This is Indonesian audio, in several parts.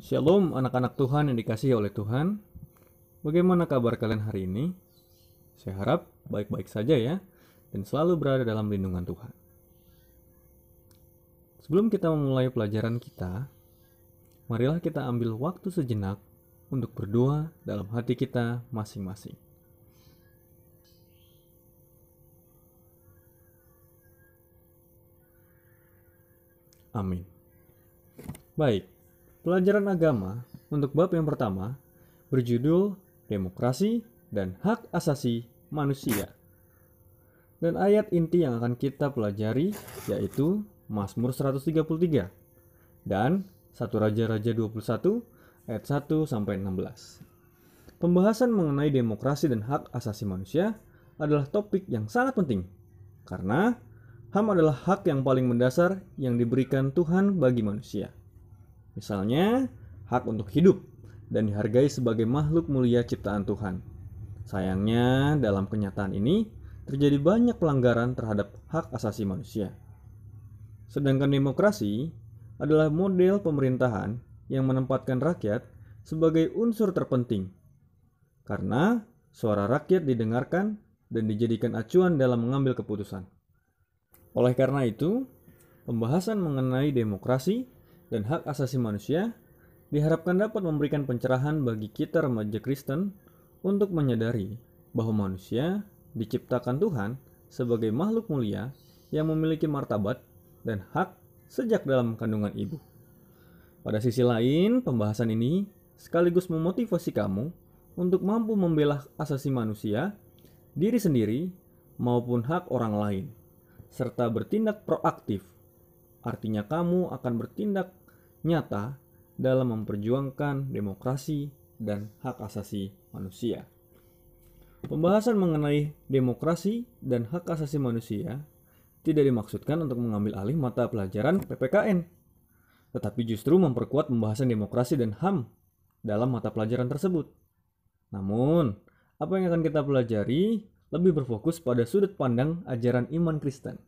Shalom anak-anak Tuhan yang dikasihi oleh Tuhan. Bagaimana kabar kalian hari ini? Saya harap baik-baik saja ya, dan selalu berada dalam lindungan Tuhan. Sebelum kita memulai pelajaran kita, marilah kita ambil waktu sejenak untuk berdoa dalam hati kita masing-masing. Amin. Baik, pelajaran agama untuk bab yang pertama berjudul Demokrasi dan Hak Asasi Manusia. Dan ayat inti yang akan kita pelajari yaitu Mazmur 133 dan 1 Raja-Raja 21 ayat 1 sampai 16. Pembahasan mengenai demokrasi dan hak asasi manusia adalah topik yang sangat penting karena HAM adalah hak yang paling mendasar yang diberikan Tuhan bagi manusia. Misalnya, hak untuk hidup dan dihargai sebagai makhluk mulia ciptaan Tuhan. Sayangnya, dalam kenyataan ini terjadi banyak pelanggaran terhadap hak asasi manusia. Sedangkan demokrasi adalah model pemerintahan yang menempatkan rakyat sebagai unsur terpenting. Karena suara rakyat didengarkan dan dijadikan acuan dalam mengambil keputusan. Oleh karena itu, pembahasan mengenai demokrasi dan hak asasi manusia diharapkan dapat memberikan pencerahan bagi kita remaja Kristen untuk menyadari bahwa manusia diciptakan Tuhan sebagai makhluk mulia yang memiliki martabat dan hak sejak dalam kandungan ibu. Pada sisi lain, pembahasan ini sekaligus memotivasi kamu untuk mampu membela asasi manusia, diri sendiri, maupun hak orang lain, serta bertindak proaktif. Artinya kamu akan bertindak nyata dalam memperjuangkan demokrasi dan hak asasi manusia. Pembahasan mengenai demokrasi dan hak asasi manusia tidak dimaksudkan untuk mengambil alih mata pelajaran PPKN, tetapi justru memperkuat pembahasan demokrasi dan HAM dalam mata pelajaran tersebut. Namun, apa yang akan kita pelajari lebih berfokus pada sudut pandang ajaran iman Kristen.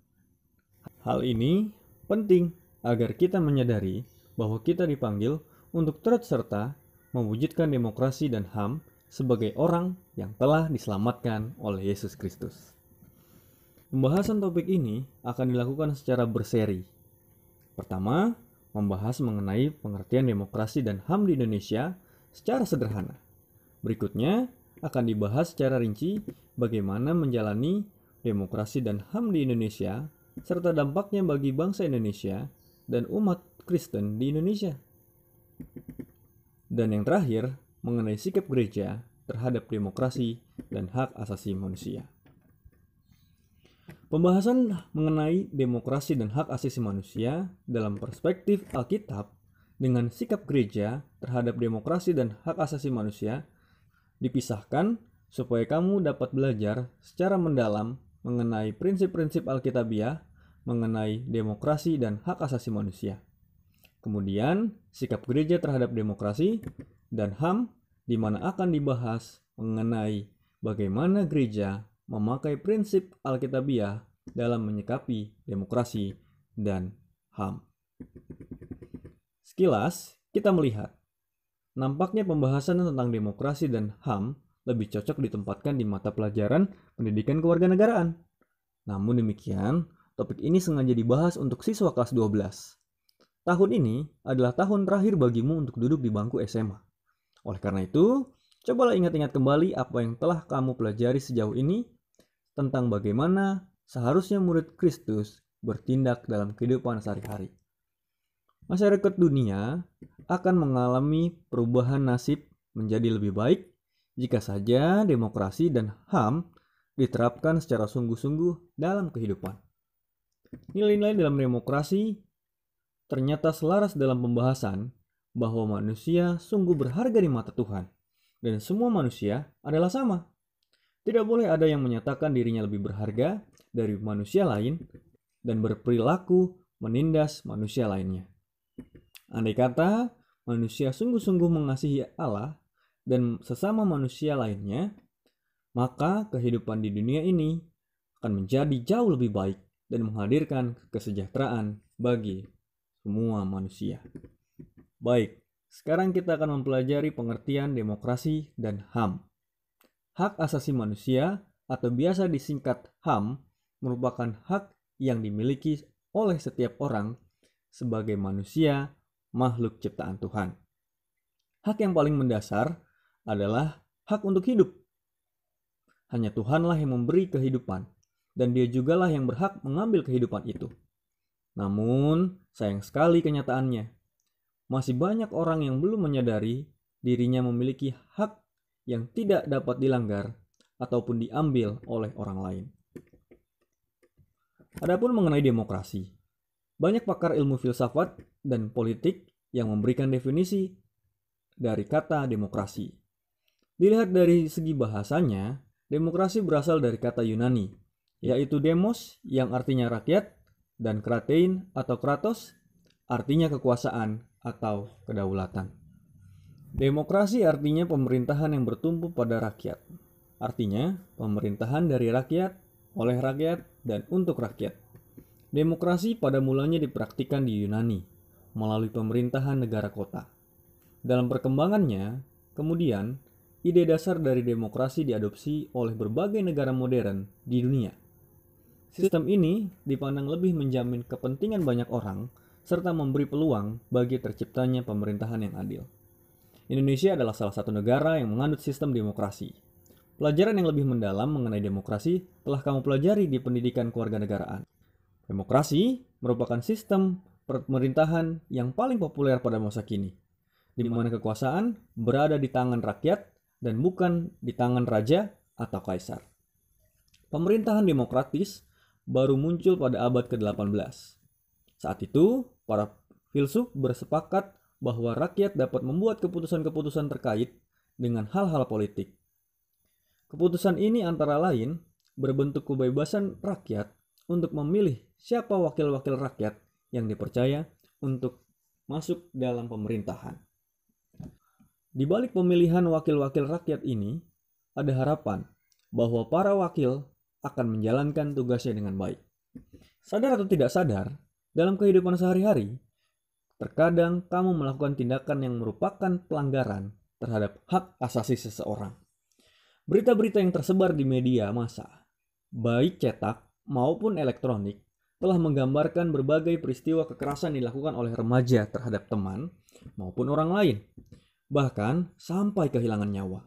Hal ini penting agar kita menyadari bahwa kita dipanggil untuk turut serta mewujudkan demokrasi dan HAM sebagai orang yang telah diselamatkan oleh Yesus Kristus. Pembahasan topik ini akan dilakukan secara berseri. Pertama, membahas mengenai pengertian demokrasi dan HAM di Indonesia secara sederhana. Berikutnya, akan dibahas secara rinci bagaimana menjalani demokrasi dan HAM di Indonesia serta dampaknya bagi bangsa Indonesia dan umat Kristen di Indonesia. Dan yang terakhir, mengenai sikap gereja terhadap demokrasi dan hak asasi manusia. Pembahasan mengenai demokrasi dan hak asasi manusia dalam perspektif Alkitab dengan sikap gereja terhadap demokrasi dan hak asasi manusia dipisahkan supaya kamu dapat belajar secara mendalam mengenai prinsip-prinsip Alkitabiah mengenai demokrasi dan hak asasi manusia. Kemudian, sikap gereja terhadap demokrasi dan HAM di mana akan dibahas mengenai bagaimana gereja memakai prinsip Alkitabiah dalam menyikapi demokrasi dan HAM. Sekilas, kita melihat nampaknya pembahasan tentang demokrasi dan HAM lebih cocok ditempatkan di mata pelajaran pendidikan kewarganegaraan. Namun demikian, topik ini sengaja dibahas untuk siswa kelas 12. Tahun ini adalah tahun terakhir bagimu untuk duduk di bangku SMA. Oleh karena itu, cobalah ingat-ingat kembali apa yang telah kamu pelajari sejauh ini tentang bagaimana seharusnya murid Kristus bertindak dalam kehidupan sehari-hari. Masyarakat dunia akan mengalami perubahan nasib menjadi lebih baik jika saja demokrasi dan HAM diterapkan secara sungguh-sungguh dalam kehidupan. Nilai-nilai dalam demokrasi ternyata selaras dalam pembahasan bahwa manusia sungguh berharga di mata Tuhan dan semua manusia adalah sama. Tidak boleh ada yang menyatakan dirinya lebih berharga dari manusia lain dan berperilaku menindas manusia lainnya. Andai kata manusia sungguh-sungguh mengasihi Allah dan sesama manusia lainnya, maka kehidupan di dunia ini akan menjadi jauh lebih baik dan menghadirkan kesejahteraan bagi semua manusia. Baik, Sekarang kita akan mempelajari pengertian demokrasi dan HAM. Hak asasi manusia atau biasa disingkat HAM merupakan hak yang dimiliki oleh setiap orang sebagai manusia, makhluk ciptaan Tuhan. Hak yang paling mendasar adalah hak untuk hidup. Hanya Tuhanlah yang memberi kehidupan, dan Dia jugalah yang berhak mengambil kehidupan itu. Namun, sayang sekali kenyataannya, masih banyak orang yang belum menyadari dirinya memiliki hak yang tidak dapat dilanggar ataupun diambil oleh orang lain. Adapun mengenai demokrasi, banyak pakar ilmu filsafat dan politik yang memberikan definisi dari kata demokrasi. Dilihat dari segi bahasanya, demokrasi berasal dari kata Yunani, yaitu demos yang artinya rakyat dan kratein atau kratos artinya kekuasaan atau kedaulatan. Demokrasi artinya pemerintahan yang bertumpu pada rakyat. Artinya, pemerintahan dari rakyat, oleh rakyat, dan untuk rakyat. Demokrasi pada mulanya dipraktikkan di Yunani melalui pemerintahan negara kota. Dalam perkembangannya, kemudian, ide dasar dari demokrasi diadopsi oleh berbagai negara modern di dunia. Sistem ini dipandang lebih menjamin kepentingan banyak orang serta memberi peluang bagi terciptanya pemerintahan yang adil. Indonesia adalah salah satu negara yang menganut sistem demokrasi. Pelajaran yang lebih mendalam mengenai demokrasi telah kamu pelajari di pendidikan kewarganegaraan. Demokrasi merupakan sistem pemerintahan yang paling populer pada masa kini, di mana kekuasaan berada di tangan rakyat dan bukan di tangan raja atau kaisar. Pemerintahan demokratis baru muncul pada abad ke-18. Saat itu, para filsuf bersepakat bahwa rakyat dapat membuat keputusan-keputusan terkait dengan hal-hal politik. Keputusan ini antara lain berbentuk kebebasan rakyat untuk memilih siapa wakil-wakil rakyat yang dipercaya untuk masuk dalam pemerintahan. Di balik pemilihan wakil-wakil rakyat ini, ada harapan bahwa para wakil akan menjalankan tugasnya dengan baik. Sadar atau tidak sadar, dalam kehidupan sehari-hari, terkadang kamu melakukan tindakan yang merupakan pelanggaran terhadap hak asasi seseorang. Berita-berita yang tersebar di media massa, baik cetak maupun elektronik, telah menggambarkan berbagai peristiwa kekerasan dilakukan oleh remaja terhadap teman maupun orang lain, bahkan sampai kehilangan nyawa.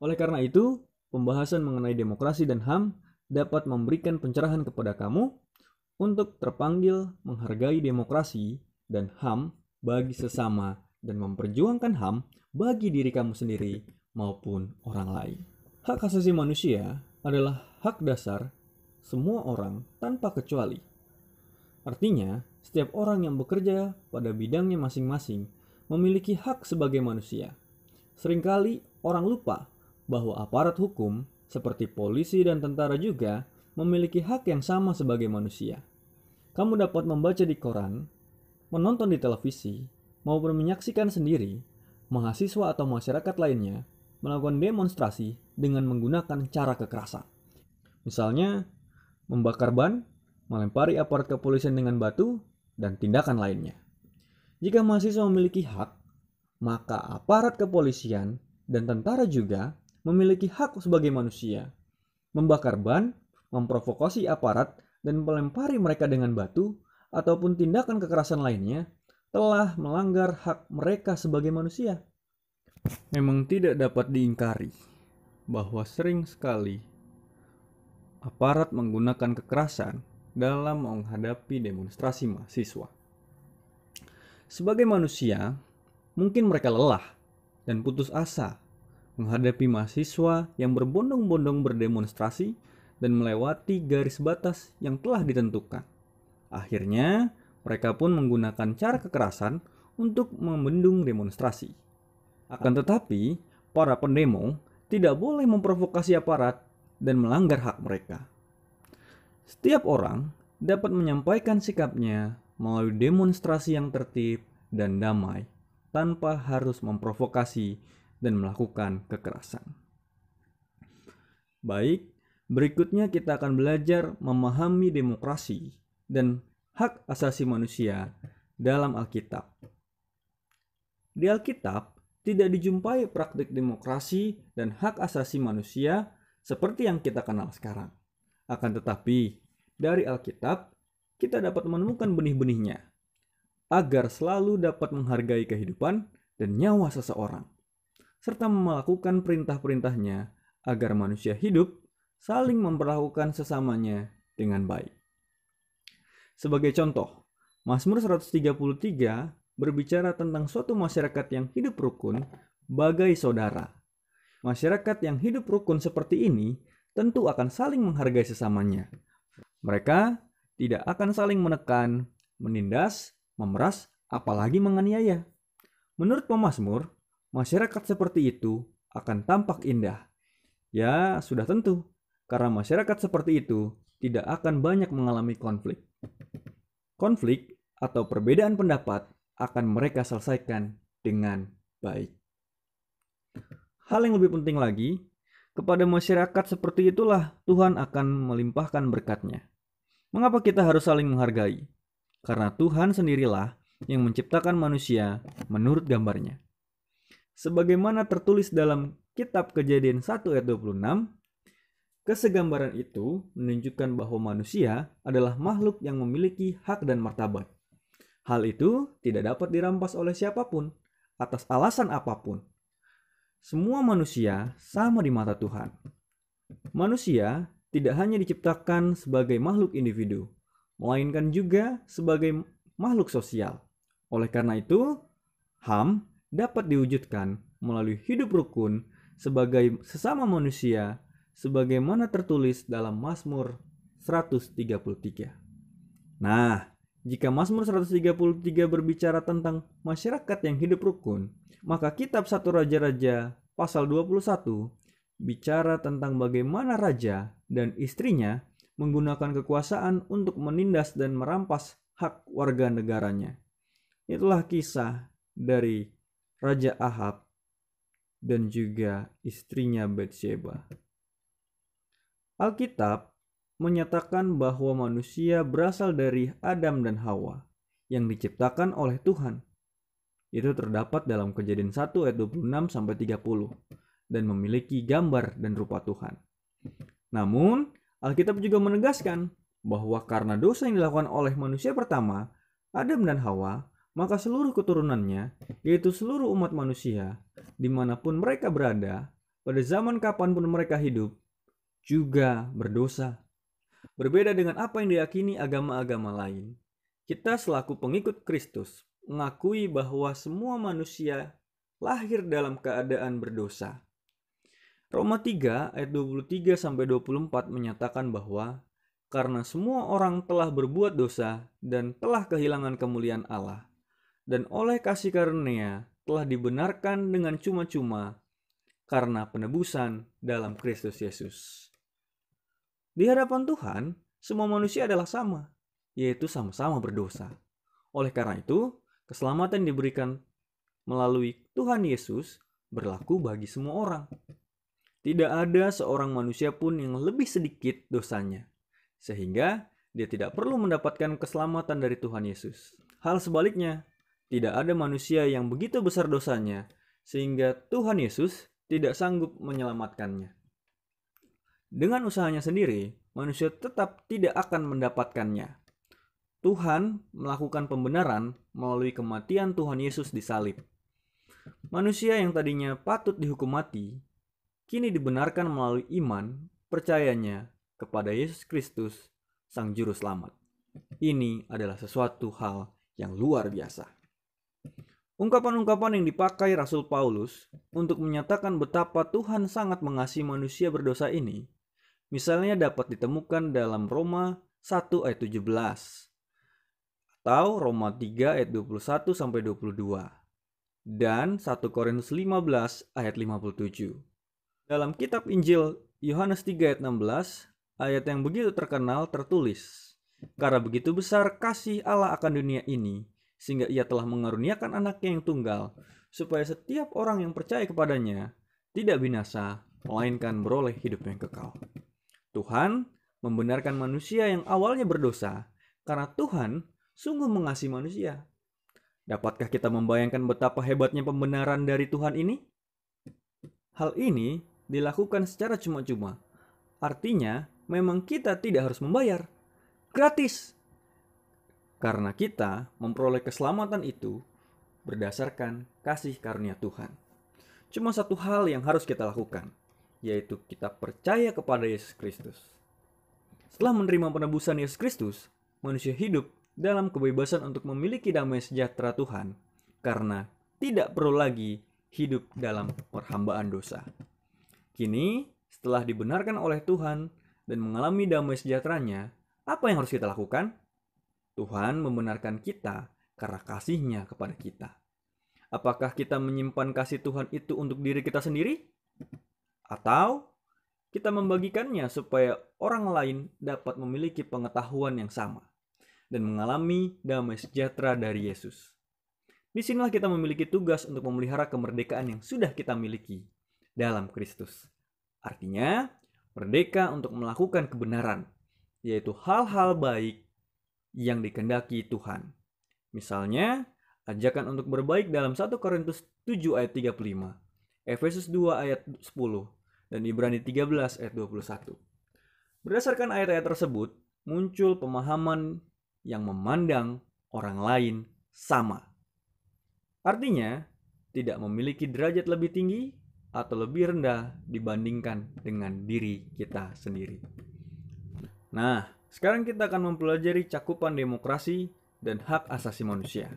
Oleh karena itu, pembahasan mengenai demokrasi dan HAM dapat memberikan pencerahan kepada kamu untuk terpanggil menghargai demokrasi dan HAM bagi sesama dan memperjuangkan HAM bagi diri kamu sendiri maupun orang lain. Hak asasi manusia adalah hak dasar semua orang tanpa kecuali. Artinya, setiap orang yang bekerja pada bidangnya masing-masing memiliki hak sebagai manusia. Seringkali orang lupa bahwa aparat hukum seperti polisi dan tentara juga memiliki hak yang sama sebagai manusia. Kamu dapat membaca di koran, menonton di televisi, maupun menyaksikan sendiri mahasiswa atau masyarakat lainnya melakukan demonstrasi dengan menggunakan cara kekerasan. Misalnya, membakar ban, melempari aparat kepolisian dengan batu, dan tindakan lainnya. Jika mahasiswa memiliki hak, maka aparat kepolisian dan tentara juga memiliki hak sebagai manusia. Membakar ban, memprovokasi aparat, dan melempari mereka dengan batu, ataupun tindakan kekerasan lainnya, telah melanggar hak mereka sebagai manusia. Memang tidak dapat diingkari bahwa sering sekali aparat menggunakan kekerasan dalam menghadapi demonstrasi mahasiswa. Sebagai manusia, mungkin mereka lelah dan putus asa menghadapi mahasiswa yang berbondong-bondong berdemonstrasi dan melewati garis batas yang telah ditentukan. Akhirnya, mereka pun menggunakan cara kekerasan untuk membendung demonstrasi. Akan tetapi, para pendemo tidak boleh memprovokasi aparat dan melanggar hak mereka. Setiap orang dapat menyampaikan sikapnya melalui demonstrasi yang tertib dan damai tanpa harus memprovokasi dan melakukan kekerasan. Baik, berikutnya kita akan belajar memahami demokrasi dan hak asasi manusia dalam Alkitab. Di Alkitab tidak dijumpai praktik demokrasi dan hak asasi manusia seperti yang kita kenal sekarang. Akan tetapi, dari Alkitab kita dapat menemukan benih-benihnya agar selalu dapat menghargai kehidupan dan nyawa seseorang, serta melakukan perintah-perintahnya agar manusia hidup saling memperlakukan sesamanya dengan baik. Sebagai contoh, Mazmur 133 berbicara tentang suatu masyarakat yang hidup rukun bagai saudara. Masyarakat yang hidup rukun seperti ini tentu akan saling menghargai sesamanya. Mereka tidak akan saling menekan, menindas, memeras, apalagi menganiaya. Menurut pemazmur, masyarakat seperti itu akan tampak indah. Ya, sudah tentu, karena masyarakat seperti itu tidak akan banyak mengalami konflik. Konflik atau perbedaan pendapat akan mereka selesaikan dengan baik. Hal yang lebih penting lagi, kepada masyarakat seperti itulah Tuhan akan melimpahkan berkat-Nya. Mengapa kita harus saling menghargai? Karena Tuhan sendirilah yang menciptakan manusia menurut gambar-Nya. Sebagaimana tertulis dalam kitab Kejadian 1 ayat 26, kesegambaran itu menunjukkan bahwa manusia adalah makhluk yang memiliki hak dan martabat. Hal itu tidak dapat dirampas oleh siapapun, atas alasan apapun. Semua manusia sama di mata Tuhan. Manusia tidak hanya diciptakan sebagai makhluk individu, melainkan juga sebagai makhluk sosial. Oleh karena itu, HAM dapat diwujudkan melalui hidup rukun sebagai sesama manusia, sebagaimana tertulis dalam Mazmur 133. Nah, jika Mazmur 133 berbicara tentang masyarakat yang hidup rukun, maka kitab 1 Raja-Raja pasal 21 bicara tentang bagaimana raja dan istrinya menggunakan kekuasaan untuk menindas dan merampas hak warga negaranya. Itulah kisah dari Raja Ahab dan juga istrinya Batsyeba. Alkitab menyatakan bahwa manusia berasal dari Adam dan Hawa yang diciptakan oleh Tuhan. Itu terdapat dalam Kejadian 1 ayat 26-30 dan memiliki gambar dan rupa Tuhan. Namun, Alkitab juga menegaskan bahwa karena dosa yang dilakukan oleh manusia pertama, Adam dan Hawa, maka seluruh keturunannya, yaitu seluruh umat manusia, dimanapun mereka berada, pada zaman kapanpun mereka hidup, juga berdosa. Berbeda dengan apa yang diyakini agama-agama lain, kita selaku pengikut Kristus mengakui bahwa semua manusia lahir dalam keadaan berdosa. Roma 3 ayat 23-24 menyatakan bahwa karena semua orang telah berbuat dosa dan telah kehilangan kemuliaan Allah, dan oleh kasih karunia telah dibenarkan dengan cuma-cuma karena penebusan dalam Kristus Yesus. Di hadapan Tuhan, semua manusia adalah sama, yaitu sama-sama berdosa. Oleh karena itu, keselamatan diberikan melalui Tuhan Yesus berlaku bagi semua orang. Tidak ada seorang manusia pun yang lebih sedikit dosanya, sehingga dia tidak perlu mendapatkan keselamatan dari Tuhan Yesus. Hal sebaliknya, tidak ada manusia yang begitu besar dosanya, sehingga Tuhan Yesus tidak sanggup menyelamatkannya. Dengan usahanya sendiri, manusia tetap tidak akan mendapatkannya. Tuhan melakukan pembenaran melalui kematian Tuhan Yesus di salib. Manusia yang tadinya patut dihukum mati, kini dibenarkan melalui iman percayanya kepada Yesus Kristus, Sang Juru Selamat. Ini adalah sesuatu hal yang luar biasa. Ungkapan-ungkapan yang dipakai Rasul Paulus untuk menyatakan betapa Tuhan sangat mengasihi manusia berdosa ini, misalnya dapat ditemukan dalam Roma 1 ayat 17 atau Roma 3 ayat 21-22 dan 1 Korintus 15 ayat 57. Dalam kitab Injil Yohanes 3 ayat 16, ayat yang begitu terkenal tertulis, "Karena begitu besar kasih Allah akan dunia ini, sehingga ia telah mengaruniakan anaknya yang tunggal, supaya setiap orang yang percaya kepadanya tidak binasa, melainkan beroleh hidup yang kekal." Tuhan membenarkan manusia yang awalnya berdosa karena Tuhan sungguh mengasihi manusia. Dapatkah kita membayangkan betapa hebatnya pembenaran dari Tuhan ini? Hal ini dilakukan secara cuma-cuma. Artinya, memang kita tidak harus membayar. Gratis. Karena kita memperoleh keselamatan itu berdasarkan kasih karunia Tuhan. Cuma satu hal yang harus kita lakukan, yaitu kita percaya kepada Yesus Kristus. Setelah menerima penebusan Yesus Kristus, manusia hidup dalam kebebasan untuk memiliki damai sejahtera Tuhan, karena tidak perlu lagi hidup dalam perhambaan dosa. Kini, setelah dibenarkan oleh Tuhan dan mengalami damai sejahteranya, apa yang harus kita lakukan? Tuhan membenarkan kita karena kasih-Nya kepada kita. Apakah kita menyimpan kasih Tuhan itu untuk diri kita sendiri? Atau kita membagikannya supaya orang lain dapat memiliki pengetahuan yang sama dan mengalami damai sejahtera dari Yesus? Disinilah kita memiliki tugas untuk memelihara kemerdekaan yang sudah kita miliki dalam Kristus. Artinya, merdeka untuk melakukan kebenaran, yaitu hal-hal baik yang dikehendaki Tuhan. Misalnya, ajakan untuk berbaik dalam 1 Korintus 7 ayat 35, Efesus 2 ayat 10, dan Ibrani 13 ayat 21. Berdasarkan ayat-ayat tersebut, muncul pemahaman yang memandang orang lain sama. Artinya, tidak memiliki derajat lebih tinggi atau lebih rendah dibandingkan dengan diri kita sendiri. Nah, sekarang kita akan mempelajari cakupan demokrasi dan hak asasi manusia.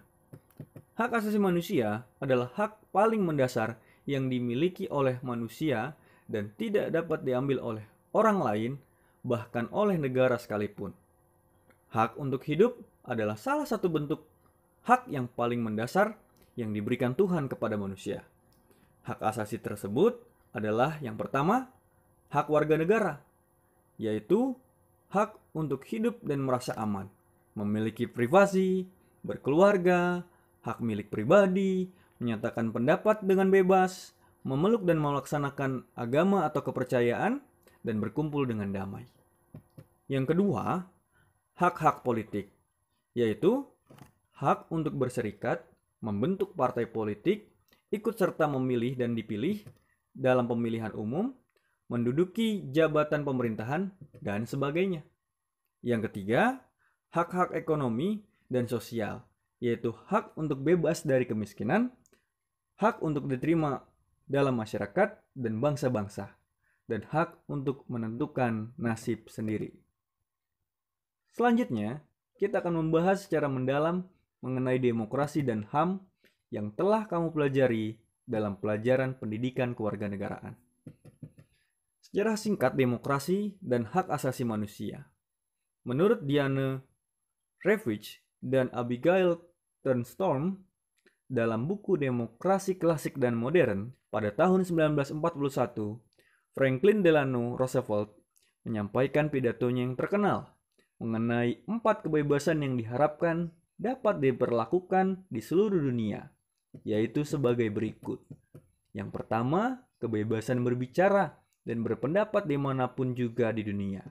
Hak asasi manusia adalah hak paling mendasar yang dimiliki oleh manusia dan tidak dapat diambil oleh orang lain, bahkan oleh negara sekalipun. Hak untuk hidup adalah salah satu bentuk hak yang paling mendasar yang diberikan Tuhan kepada manusia. Hak asasi tersebut adalah yang pertama, hak warga negara, yaitu hak untuk hidup dan merasa aman, memiliki privasi, berkeluarga, hak milik pribadi, menyatakan pendapat dengan bebas, memeluk dan melaksanakan agama atau kepercayaan, dan berkumpul dengan damai. Yang kedua, hak-hak politik, yaitu hak untuk berserikat, membentuk partai politik, ikut serta memilih dan dipilih dalam pemilihan umum, menduduki jabatan pemerintahan, dan sebagainya. Yang ketiga, hak-hak ekonomi dan sosial, yaitu hak untuk bebas dari kemiskinan, hak untuk diterima dalam masyarakat dan bangsa-bangsa, dan hak untuk menentukan nasib sendiri. Selanjutnya, kita akan membahas secara mendalam mengenai demokrasi dan HAM yang telah kamu pelajari dalam pelajaran pendidikan kewarganegaraan. Sejarah singkat demokrasi dan hak asasi manusia. Menurut Diane Ravitch dan Abigail Turnstorm, dalam buku Demokrasi Klasik dan Modern pada tahun 1941, Franklin Delano Roosevelt menyampaikan pidatonya yang terkenal mengenai 4 kebebasan yang diharapkan dapat diberlakukan di seluruh dunia, yaitu sebagai berikut. Yang pertama, kebebasan berbicara dan berpendapat dimanapun juga di dunia.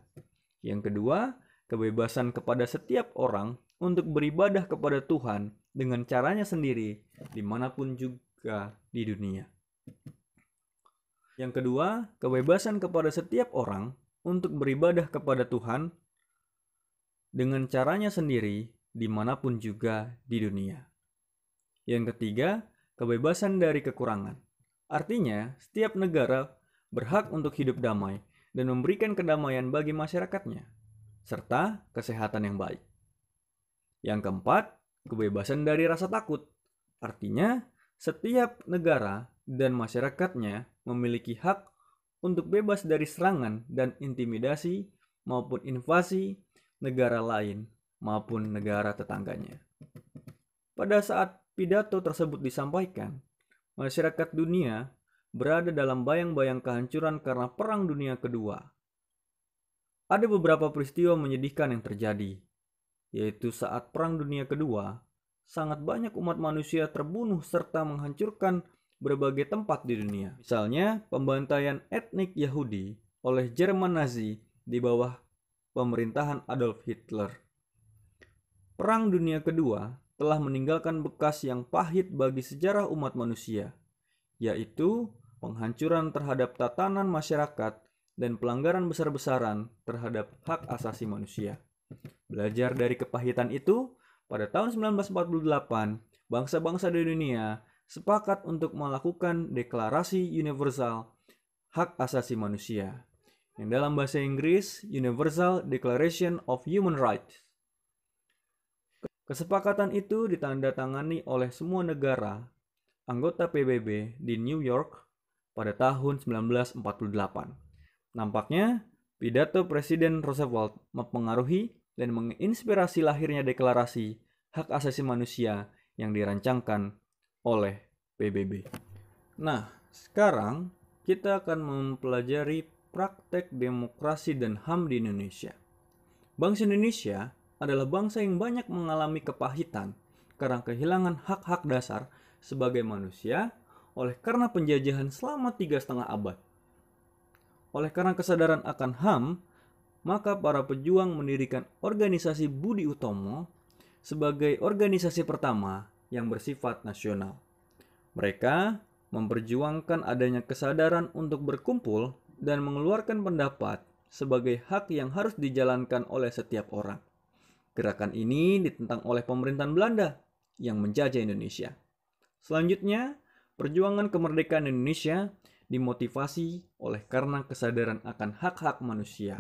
Yang kedua, kebebasan kepada setiap orang untuk beribadah kepada Tuhan dengan caranya sendiri dimanapun juga di dunia. Yang kedua, kebebasan kepada setiap orang untuk beribadah kepada Tuhan dengan caranya sendiri dimanapun juga di dunia. Yang ketiga, kebebasan dari kekurangan. Artinya, setiap negara berhak untuk hidup damai dan memberikan kedamaian bagi masyarakatnya, serta kesehatan yang baik. Yang keempat, kebebasan dari rasa takut. Artinya, setiap negara dan masyarakatnya memiliki hak untuk bebas dari serangan dan intimidasi maupun invasi negara lain maupun negara tetangganya. Pada saat pidato tersebut disampaikan, masyarakat dunia berada dalam bayang-bayang kehancuran karena Perang Dunia Kedua. Ada beberapa peristiwa menyedihkan yang terjadi, yaitu saat Perang Dunia Kedua, sangat banyak umat manusia terbunuh serta menghancurkan berbagai tempat di dunia. Misalnya, pembantaian etnik Yahudi oleh Jerman Nazi di bawah pemerintahan Adolf Hitler. Perang Dunia Kedua telah meninggalkan bekas yang pahit bagi sejarah umat manusia, yaitu penghancuran terhadap tatanan masyarakat dan pelanggaran besar-besaran terhadap hak asasi manusia. Belajar dari kepahitan itu, pada tahun 1948, bangsa-bangsa di dunia sepakat untuk melakukan Deklarasi Universal Hak Asasi Manusia, yang dalam bahasa Inggris Universal Declaration of Human Rights. Kesepakatan itu ditandatangani oleh semua negara anggota PBB di New York pada tahun 1948. Nampaknya, pidato Presiden Roosevelt mempengaruhi dan menginspirasi lahirnya Deklarasi Hak Asasi Manusia yang dirancangkan oleh PBB. Nah, sekarang kita akan mempelajari praktek demokrasi dan HAM di Indonesia. Bangsa Indonesia adalah bangsa yang banyak mengalami kepahitan karena kehilangan hak-hak dasar sebagai manusia oleh karena penjajahan selama 3,5 abad. Oleh karena kesadaran akan HAM, maka para pejuang mendirikan organisasi Budi Utomo sebagai organisasi pertama yang bersifat nasional. Mereka memperjuangkan adanya kesadaran untuk berkumpul dan mengeluarkan pendapat sebagai hak yang harus dijalankan oleh setiap orang. Gerakan ini ditentang oleh pemerintahan Belanda yang menjajah Indonesia. Selanjutnya, perjuangan kemerdekaan Indonesia dimotivasi oleh karena kesadaran akan hak-hak manusia.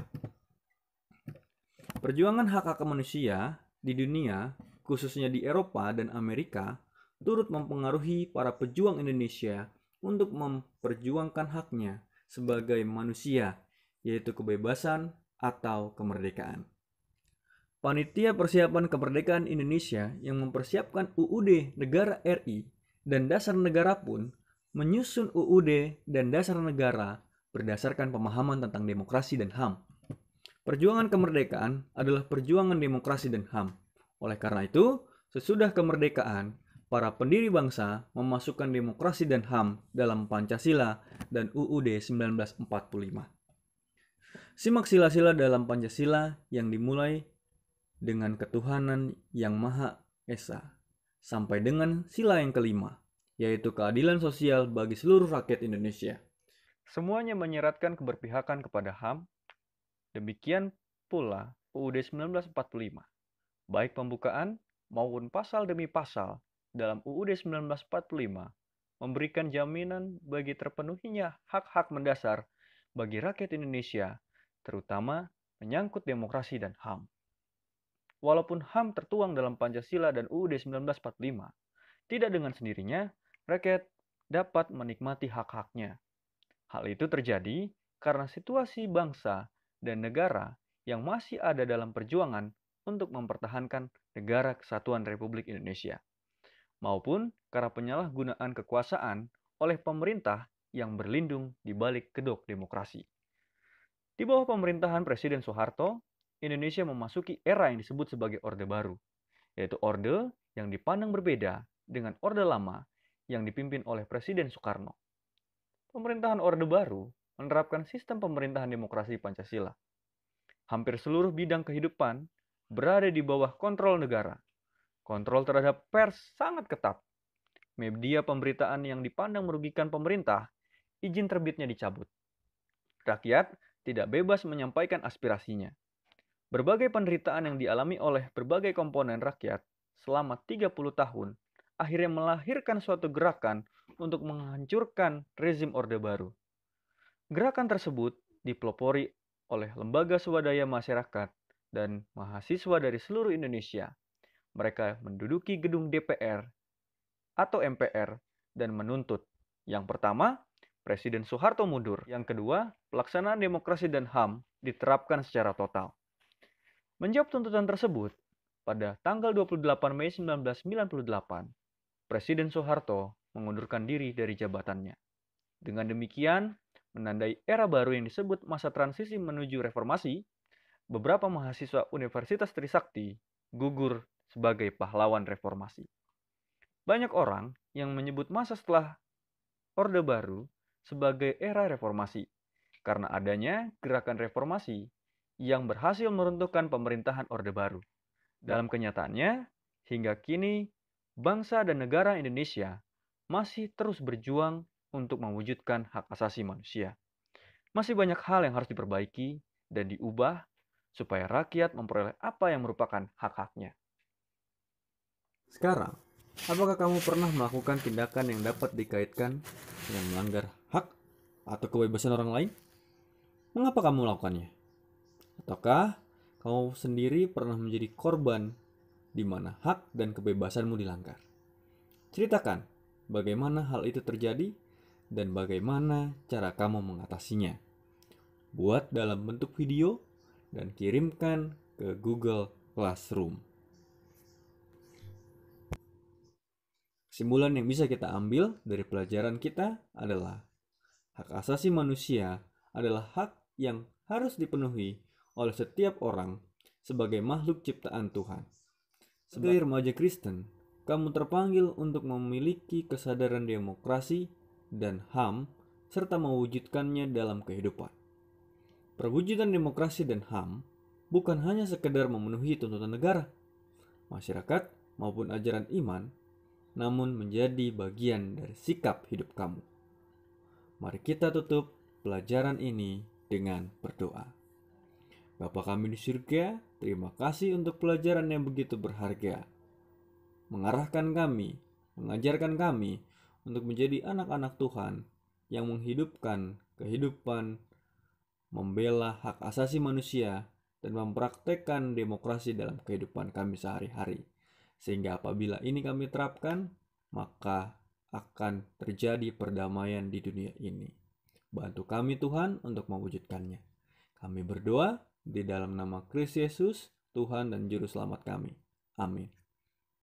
Perjuangan hak-hak manusia di dunia, khususnya di Eropa dan Amerika, turut mempengaruhi para pejuang Indonesia untuk memperjuangkan haknya sebagai manusia, yaitu kebebasan atau kemerdekaan. Panitia Persiapan Kemerdekaan Indonesia yang mempersiapkan UUD Negara RI dan Dasar Negara pun menyusun UUD dan Dasar Negara berdasarkan pemahaman tentang demokrasi dan HAM. Perjuangan kemerdekaan adalah perjuangan demokrasi dan HAM. Oleh karena itu, sesudah kemerdekaan, para pendiri bangsa memasukkan demokrasi dan HAM dalam Pancasila dan UUD 1945. Simak sila-sila dalam Pancasila yang dimulai dengan ketuhanan yang Maha Esa, sampai dengan sila yang kelima, yaitu keadilan sosial bagi seluruh rakyat Indonesia. Semuanya menyeratkan keberpihakan kepada HAM, demikian pula UUD 1945, baik pembukaan maupun pasal demi pasal dalam UUD 1945 memberikan jaminan bagi terpenuhinya hak-hak mendasar bagi rakyat Indonesia, terutama menyangkut demokrasi dan HAM. Walaupun HAM tertuang dalam Pancasila dan UUD 1945, tidak dengan sendirinya rakyat dapat menikmati hak-haknya. Hal itu terjadi karena situasi bangsa dan negara yang masih ada dalam perjuangan untuk mempertahankan negara kesatuan Republik Indonesia, maupun karena penyalahgunaan kekuasaan oleh pemerintah yang berlindung di balik kedok demokrasi. Di bawah pemerintahan Presiden Soeharto, Indonesia memasuki era yang disebut sebagai Orde Baru, yaitu orde yang dipandang berbeda dengan Orde Lama yang dipimpin oleh Presiden Soekarno. Pemerintahan Orde Baru menerapkan sistem pemerintahan demokrasi Pancasila. Hampir seluruh bidang kehidupan berada di bawah kontrol negara. Kontrol terhadap pers sangat ketat. Media pemberitaan yang dipandang merugikan pemerintah, izin terbitnya dicabut. Rakyat tidak bebas menyampaikan aspirasinya. Berbagai penderitaan yang dialami oleh berbagai komponen rakyat selama 30 tahun akhirnya melahirkan suatu gerakan untuk menghancurkan rezim Orde Baru. Gerakan tersebut dipelopori oleh lembaga swadaya masyarakat dan mahasiswa dari seluruh Indonesia. Mereka menduduki gedung DPR atau MPR dan menuntut. Yang pertama, Presiden Soeharto mundur. Yang kedua, pelaksanaan demokrasi dan HAM diterapkan secara total. Menjawab tuntutan tersebut, pada tanggal 28 Mei 1998, Presiden Soeharto mengundurkan diri dari jabatannya. Dengan demikian, menandai era baru yang disebut masa transisi menuju reformasi, beberapa mahasiswa Universitas Trisakti gugur sebagai pahlawan reformasi. Banyak orang yang menyebut masa setelah Orde Baru sebagai era reformasi, karena adanya gerakan reformasi yang berhasil meruntuhkan pemerintahan Orde Baru. Dalam kenyataannya, Hingga kini, bangsa dan negara Indonesia masih terus berjuang untuk mewujudkan hak asasi manusia. Masih banyak hal yang harus diperbaiki dan diubah supaya rakyat memperoleh apa yang merupakan hak-haknya. Sekarang, apakah kamu pernah melakukan tindakan yang dapat dikaitkan dengan melanggar hak atau kebebasan orang lain? Mengapa kamu melakukannya? Ataukah kamu sendiri pernah menjadi korban di mana hak dan kebebasanmu dilanggar? Ceritakan bagaimana hal itu terjadi dan bagaimana cara kamu mengatasinya. Buat dalam bentuk video dan kirimkan ke Google Classroom. Kesimpulan yang bisa kita ambil dari pelajaran kita adalah hak asasi manusia adalah hak yang harus dipenuhi oleh setiap orang sebagai makhluk ciptaan Tuhan. Sebagai remaja Kristen, kamu terpanggil untuk memiliki kesadaran demokrasi dan HAM serta mewujudkannya dalam kehidupan. Perwujudan demokrasi dan HAM bukan hanya sekedar memenuhi tuntutan negara, masyarakat maupun ajaran iman, namun menjadi bagian dari sikap hidup kamu. Mari kita tutup pelajaran ini dengan berdoa. Bapa kami di surga, terima kasih untuk pelajaran yang begitu berharga. Mengarahkan kami, mengajarkan kami untuk menjadi anak-anak Tuhan yang menghidupkan kehidupan, membela hak asasi manusia, dan mempraktekkan demokrasi dalam kehidupan kami sehari-hari. Sehingga apabila ini kami terapkan, maka akan terjadi perdamaian di dunia ini. Bantu kami Tuhan untuk mewujudkannya. Kami berdoa di dalam nama Kristus Yesus, Tuhan dan Juru Selamat kami. Amin.